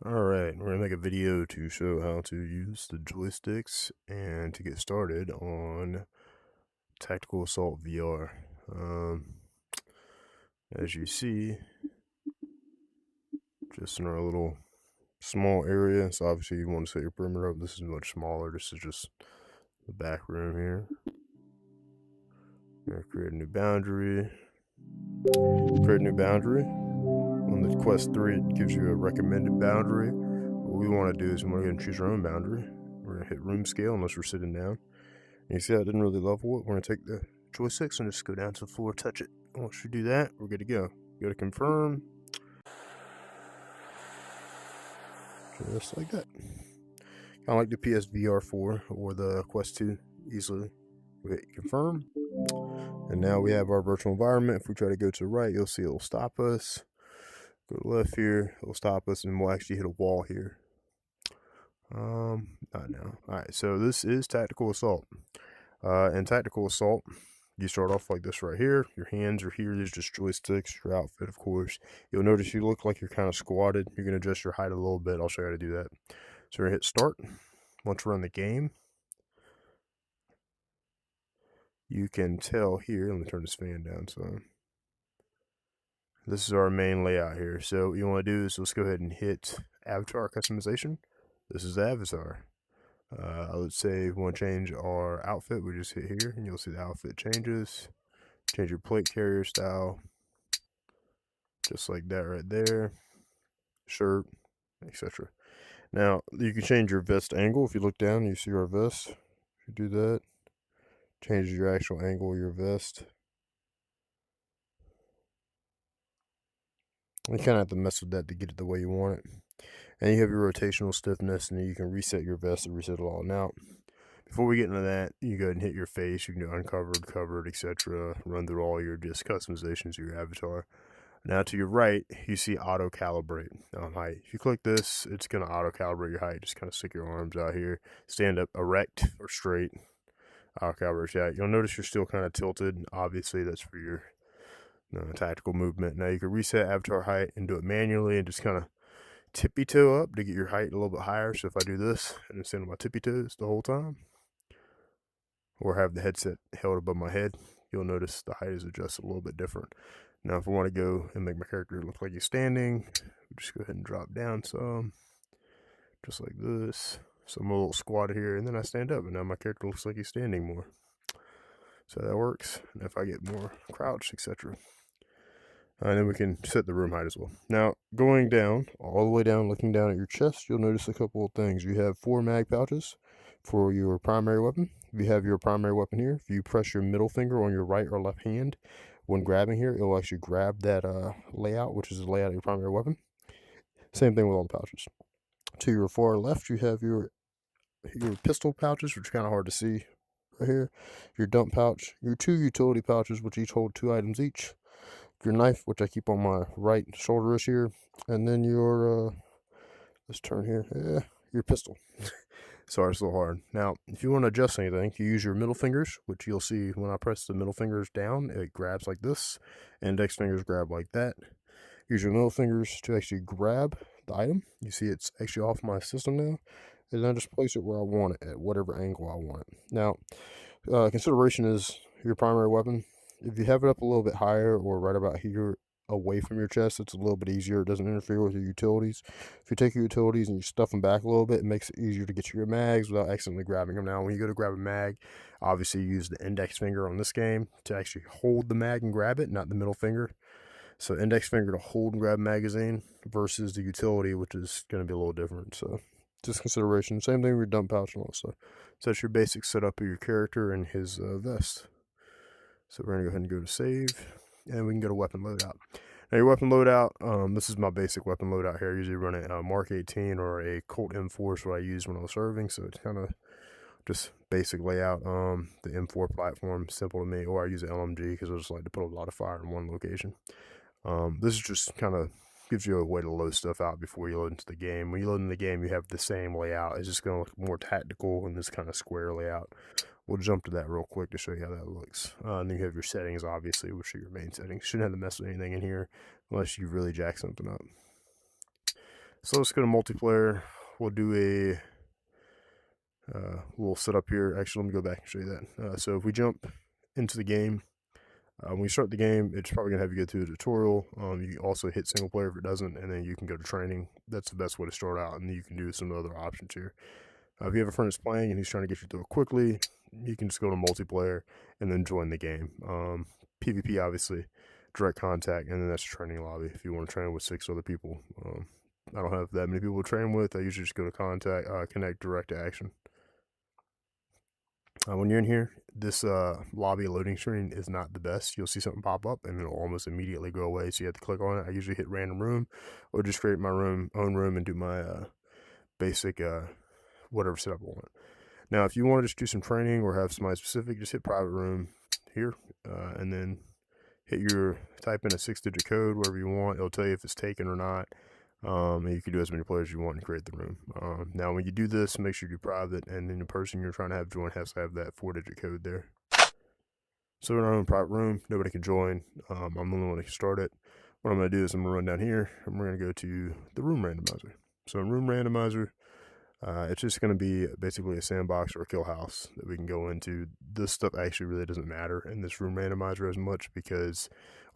Alright, we're going to make a video to show how to use the joysticks and to get started on Tactical Assault VR. As you see, just in our little small area, so obviously you want to set your perimeter up. This is much smaller. This is just the back room here. We're going to create a new boundary. Create a new boundary. On the Quest 3, it gives you a recommended boundary. What we want to do is we want to go and choose our own boundary. We're going to hit room scale unless we're sitting down. And you see how it didn't really level it? We're going to take the joysticks and just go down to the floor, touch it. Once you do that, we're good to go. Go to confirm. Just like that. Kind of like the PSVR 4 or the Quest 2 easily. We hit confirm. And now we have our virtual environment. If we try to go to the right, you'll see it'll stop us. Go to the left here, it'll stop us, and we'll actually hit a wall here. Not now. Alright, so this is Tactical Assault. In Tactical Assault, you start off like this right here. Your hands are here. There's just joysticks. Your outfit, of course. You'll notice you look like you're kind of squatted. You're going to adjust your height a little bit. I'll show you how to do that. So we're going to hit start. Once we're in the game, you can tell here. Let me turn this fan down. So this is our main layout here. So what you want to do is let's go ahead and hit avatar customization. This is the avatar. I would say we want to change our outfit. We just hit here and you'll see the outfit changes. Change your plate carrier style. Just like that right there. Shirt, etc. Now, you can change your vest angle. If you look down, you see our vest. If you do that, changes your actual angle of your vest. You kind of have to mess with that to get it the way you want it. And you have your rotational stiffness, and then you can reset your vest and reset it all. Now, before we get into that, you go ahead and hit your face. You can do uncovered, covered, etc. Run through all your just customizations of your avatar. Now to your right, you see auto calibrate height. If you click this, it's going to auto calibrate your height. Just kind of stick your arms out here, stand up erect or straight. Auto calibrate your height. You'll notice you're still kind of tilted. Obviously, that's for your tactical movement. Now you can reset avatar height and do it manually and just kind of tippy toe up to get your height a little bit higher. So if I do this and stand on my tippy toes the whole time, or have the headset held above my head, you'll notice the height is adjusted a little bit different. Now, if I want to go and make my character look like he's standing, just go ahead and drop down some, just like this. So I'm a little squatted here, and then I stand up, and now my character looks like he's standing more. So that works. And if I get more crouched, etc. And then we can set the room height as well. Now, going down, all the way down, looking down at your chest, you'll notice a couple of things. You have 4 mag pouches for your primary weapon. If you have your primary weapon here, if you press your middle finger on your right or left hand when grabbing here, it'll actually grab that layout, which is the layout of your primary weapon. Same thing with all the pouches. To your far left, you have your pistol pouches, which are kind of hard to see right here. Your dump pouch, your 2 utility pouches, which each hold 2 items each. Your knife, which I keep on my right shoulder here, and then your let's turn here, your pistol. Sorry, it's a little hard. Now, if you want to adjust anything, you use your middle fingers, which you'll see when I press the middle fingers down, it grabs like this. Index fingers grab like that. Use your middle fingers to actually grab the item. You see it's actually off my system now. And then I just place it where I want it, at whatever angle I want it. Now, consideration is your primary weapon. If you have it up a little bit higher or right about here away from your chest, it's a little bit easier. It doesn't interfere with your utilities. If you take your utilities and you stuff them back a little bit, it makes it easier to get to your mags without accidentally grabbing them. Now, when you go to grab a mag, obviously you use the index finger on this game to actually hold the mag and grab it, not the middle finger. So index finger to hold and grab magazine versus the utility, which is going to be a little different. So just consideration. Same thing with your dump pouch and all that stuff. So that's your basic setup of your character and his vest. So we're going to go ahead and go to save, and we can go to weapon loadout. Now your weapon loadout, this is my basic weapon loadout here. I usually run a Mark 18 or a Colt M4 is what I use when I was serving, so it's kind of just basic layout. The M4 platform, simple to me, or I use an LMG because I just like to put a lot of fire in one location. This is just kind of gives you a way to load stuff out before you load into the game. When you load in the game, you have the same layout. It's just going to look more tactical in this kind of square layout. We'll jump to that real quick to show you how that looks. And then you have your settings, obviously, which are your main settings. Shouldn't have to mess with anything in here unless you really jack something up. So let's go to multiplayer. We'll do we'll set up here. Actually, let me go back and show you that. So if we jump into the game, when you start the game, it's probably going to have you go through a tutorial. You can also hit single player if it doesn't, and then you can go to training. That's the best way to start out, and then you can do some other options here. If you have a friend that's playing and he's trying to get you through it quickly, you can just go to multiplayer and then join the game. PvP, obviously, direct contact, and then that's training lobby if you want to train with 6 other people. I don't have that many people to train with. I usually just go to contact, connect direct to action. When you're in here, this lobby loading screen is not the best. You'll see something pop up and it'll almost immediately go away, so you have to click on it. I usually hit random room or just create my own room and do my basic whatever setup I want. Now, if you want to just do some training or have somebody specific, just hit private room here, and then type in a 6-digit code, whatever you want. It'll tell you if it's taken or not. And you can do as many players as you want and create the room. Now, when you do this, make sure you do private, and then the person you're trying to have join has to have that 4-digit code there. So we're in our own private room. Nobody can join. I'm the only one that can start it. What I'm going to do is I'm going to run down here, and we're going to go to the room randomizer. So in room randomizer, it's just going to be basically a sandbox or a kill house that we can go into. This stuff actually really doesn't matter in this room randomizer as much, because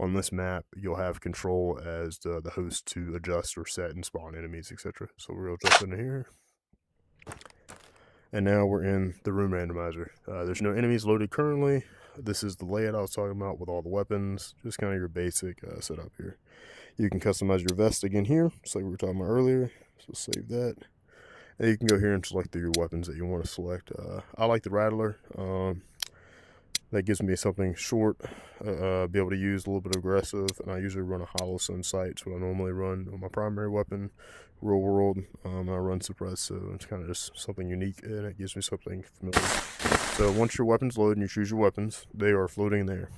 on this map you'll have control as the host to adjust or set and spawn enemies, etc. So we'll jump into here, and now we're in the room randomizer. There's no enemies loaded currently. This is the layout I was talking about with all the weapons, just kind of your basic setup here. You can customize your vest again here, just like we were talking about earlier. So save that. And you can go here and select your weapons that you want to select. I like the Rattler. That gives me something short, be able to use a little bit aggressive, and I usually run a hollow sun sight, so I normally run on my primary weapon, real world. I run suppress, so it's kind of just something unique, and it gives me something familiar. So once your weapon's loaded and you choose your weapons, they are floating there.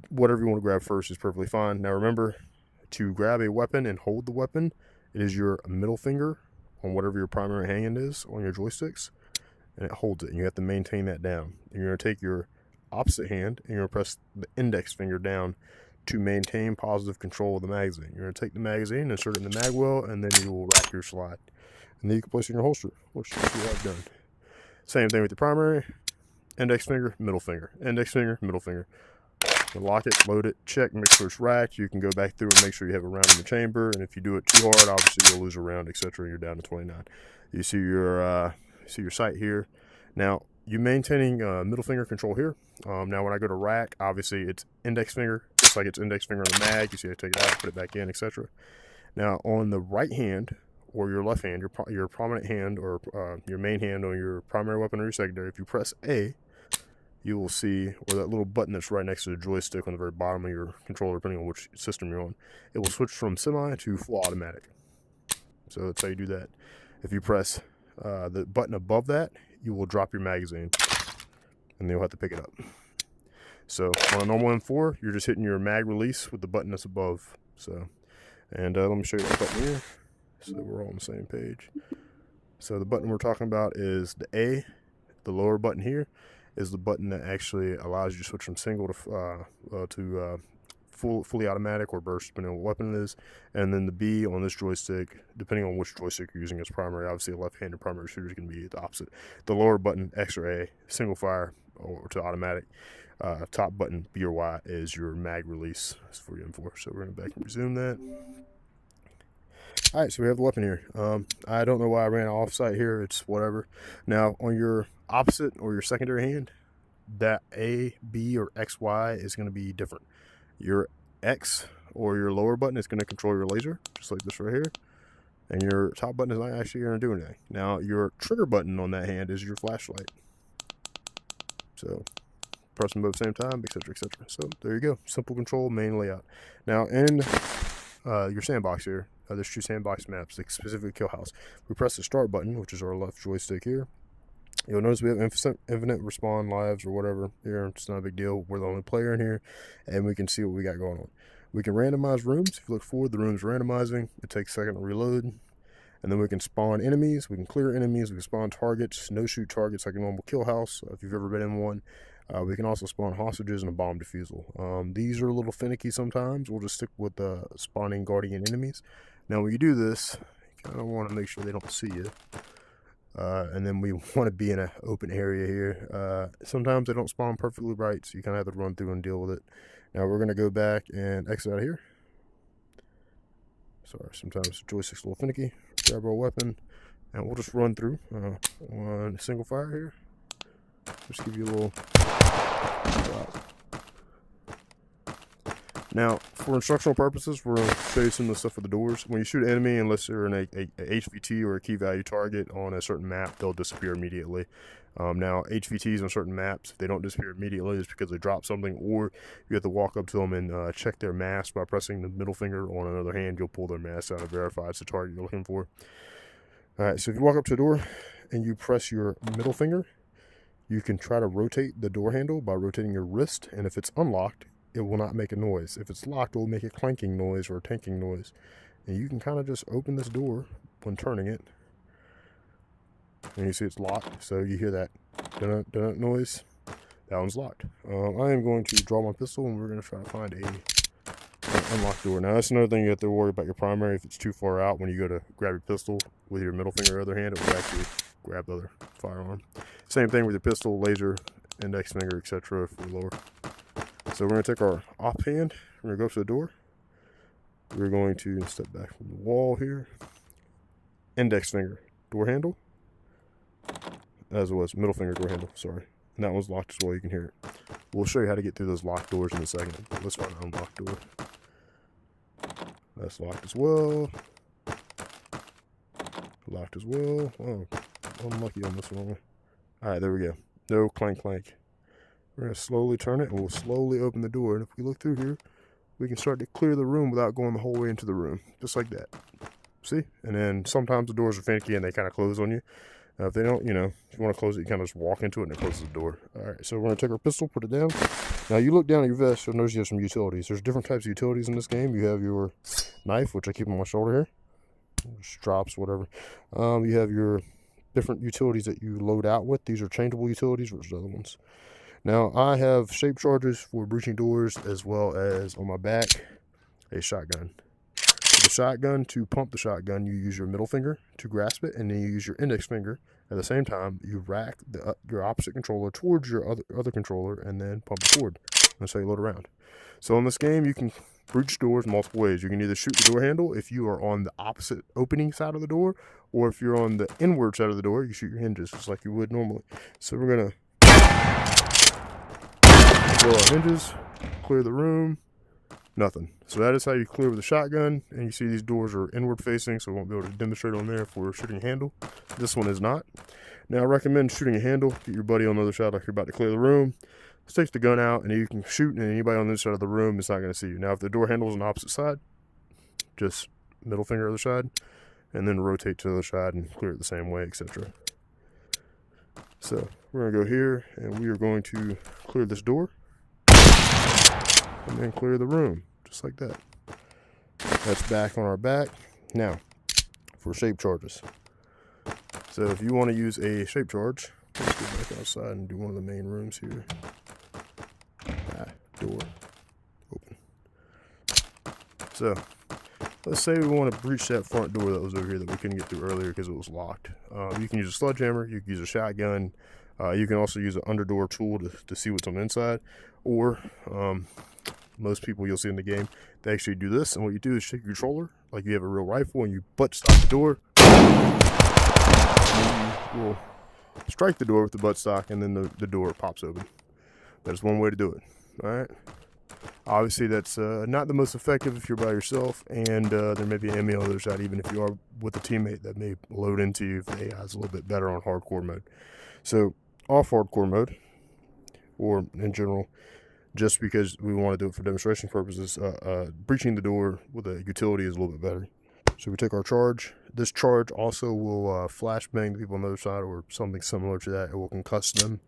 Whatever you want to grab first is perfectly fine. Now remember, to grab a weapon and hold the weapon, it is your middle finger on whatever your primary hand is on your joysticks, and it holds it, and you have to maintain that down. And you're going to take your opposite hand and you're going to press the index finger down to maintain positive control of the magazine. You're going to take the magazine, insert it in the mag well, and then you will rack your slide, and then you can place it in your holster, which you have done. Same thing with your primary, index finger, middle finger, index finger, middle finger. Lock it, load it, check, make sure it's racked. You can go back through and make sure you have a round in the chamber, and if you do it too hard, obviously you'll lose a round, etc. You're down to 29. You see your sight here. Now, you maintaining middle finger control here. Now when I go to rack, obviously it's index finger, just like it's index finger on the mag. You see I take it out, put it back in, etc. Now on the right hand or your left hand, your prominent hand or your main hand on your primary weapon or your secondary, if you press A, you will see, or that little button that's right next to the joystick on the very bottom of your controller, depending on which system you're on, it will switch from semi to full automatic. So that's how you do that. If you press the button above that, you will drop your magazine, and then you'll have to pick it up. So on a normal M4, you're just hitting your mag release with the button that's above. So, and let me show you that button here, so we're all on the same page. So the button we're talking about is the A. The lower button here is the button that actually allows you to switch from single to fully automatic or burst, depending on what weapon it is. And then the B on this joystick, depending on which joystick you're using as primary, obviously a left-handed primary shooter is going to be the opposite. The lower button, X or A, single fire or to automatic. Top button, B or Y, is your mag release for your M4. So we're going to back and resume that. Alright, so we have the weapon here. I don't know why I ran off-site here. It's whatever. Now, on your opposite or your secondary hand, that A, B, or X, Y is going to be different. Your X or your lower button is going to control your laser, just like this right here. And your top button is not actually going to do anything. Now, your trigger button on that hand is your flashlight. So, press them both at the same time, etc., etc. So, there you go. Simple control, main layout. Now, in your sandbox here, there's 2 sandbox maps, like specifically kill house. We press the start button, which is our left joystick here. You'll notice we have infinite respawn lives or whatever here. It's not a big deal. We're the only player in here, and we can see what we got going on. We can randomize rooms. If you look forward, the room's randomizing. It takes a second to reload. And then we can spawn enemies. We can clear enemies. We can spawn targets, no-shoot targets like a normal kill house, if you've ever been in one. We can also spawn hostages and a bomb defusal. These are a little finicky sometimes. We'll just stick with spawning guardian enemies. Now when you do this, you kind of want to make sure they don't see you. And then we want to be in an open area here. Sometimes they don't spawn perfectly right, so you kind of have to run through and deal with it. Now we're going to go back and exit out of here. Sorry, sometimes the joystick's a little finicky. Grab our weapon, and we'll just run through on single fire here. Just give you a little drop. Now, for instructional purposes, we're going to show you some of the stuff for the doors. When you shoot an enemy, unless they're in a HVT or a key value target on a certain map, they'll disappear immediately. Now, HVTs on certain maps, they don't disappear immediately just because they drop something, or you have to walk up to them and check their mask by pressing the middle finger. On another hand, you'll pull their mask out and verify it's the target you're looking for. Alright, so if you walk up to a door and you press your middle finger, you can try to rotate the door handle by rotating your wrist, and if it's unlocked, it will not make a noise. If it's locked, it will make a clanking noise or a tanking noise. And you can kind of just open this door when turning it. And you see it's locked, so you hear that dun-dun noise. That one's locked. I am going to draw my pistol, and we're going to try to find an unlocked door. Now, that's another thing you have to worry about your primary. If it's too far out, when you go to grab your pistol with your middle finger or other hand, it will actually grab the other firearm. Same thing with your pistol, laser, index finger, etc. for lower. So we're going to take our offhand, we're going to go up to the door. We're going to step back from the wall here. Index finger, door handle. As it was, middle finger, door handle, sorry. And that one's locked as well, you can hear it. We'll show you how to get through those locked doors in a second, but let's find an unlocked door. That's locked as well. Locked as well. Oh, unlucky on this one. Alright, there we go. No clank clank. We're going to slowly turn it, and we'll slowly open the door. And if we look through here, we can start to clear the room without going the whole way into the room. Just like that. See? And then sometimes the doors are finicky and they kind of close on you. If they don't, you know, if you want to close it, you kind of just walk into it and it closes the door. Alright, so we're going to take our pistol, put it down. Now, you look down at your vest, you'll notice you have some utilities. There's different types of utilities in this game. You have your knife, which I keep on my shoulder here. Just drops, whatever. You have your different utilities that you load out with. These are changeable utilities versus other ones. Now, I have shape charges for breaching doors, as well as on my back, a shotgun. For the shotgun, to pump the shotgun, you use your middle finger to grasp it, and then you use your index finger. At the same time, you rack your opposite controller towards your other controller, and then pump it forward. That's how you load around. So in this game, you can breach doors multiple ways. You can either shoot the door handle if you are on the opposite opening side of the door, or if you're on the inward side of the door, you shoot your hinges just like you would normally. So we're going to blow our hinges, clear the room, nothing. So that is how you clear with a shotgun. And you see these doors are inward facing, so we won't be able to demonstrate on there if we're shooting a handle. This one is not. Now I recommend shooting a handle. Get your buddy on the other side like you're about to clear the room. Just take the gun out and you can shoot, and anybody on the other side of the room is not going to see you. Now if the door handle is on the opposite side, just middle finger other side, and then rotate to the other side and clear it the same way, etc. So we're going to go here, and we are going to clear this door. And then clear the room, just like that. That's back on our back. Now, for shape charges. So if you want to use a shape charge, let's go back outside and do one of the main rooms here. Door open. So, let's say we want to breach that front door that was over here that we couldn't get through earlier because it was locked. You can use a sledgehammer, you can use a shotgun, you can also use an underdoor tool to see what's on the inside, or most people you'll see in the game, they actually do this, and what you do is shake your controller like you have a real rifle, and you butt stock the door. And you will strike the door with the butt stock, and then the door pops open. That's one way to do it. Alright. Obviously, that's not the most effective if you're by yourself, and there may be an enemy on the other side, even if you are with a teammate that may load into you if the AI is a little bit better on hardcore mode. So, off hardcore mode, or in general, just because we want to do it for demonstration purposes, breaching the door with a utility is a little bit better. So we take our charge. This charge also will flashbang the people on the other side, or something similar to that. It will concuss them.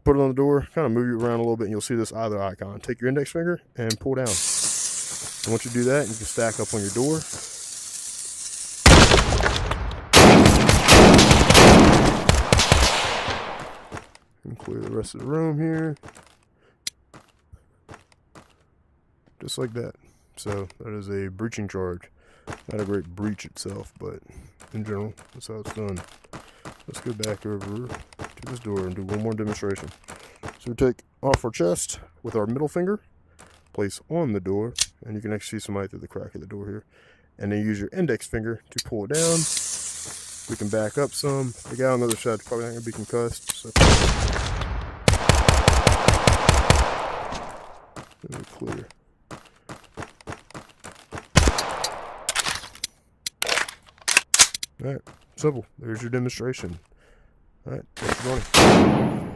Put it on the door, kind of move you around a little bit, and you'll see this either icon. Take your index finger and pull down. And once you do that, you can stack up on your door. And clear the rest of the room here. Just like that. So that is a breaching charge. Not a great breech itself, but in general, that's how it's done. Let's go back over to this door and do one more demonstration. So we take off our chest with our middle finger, place on the door, and you can actually see some light through the crack of the door here. And then use your index finger to pull it down. We can back up some. The guy on the other side's probably not going to be concussed. So let me clear. Alright, simple. There's your demonstration. Alright, thanks for joining.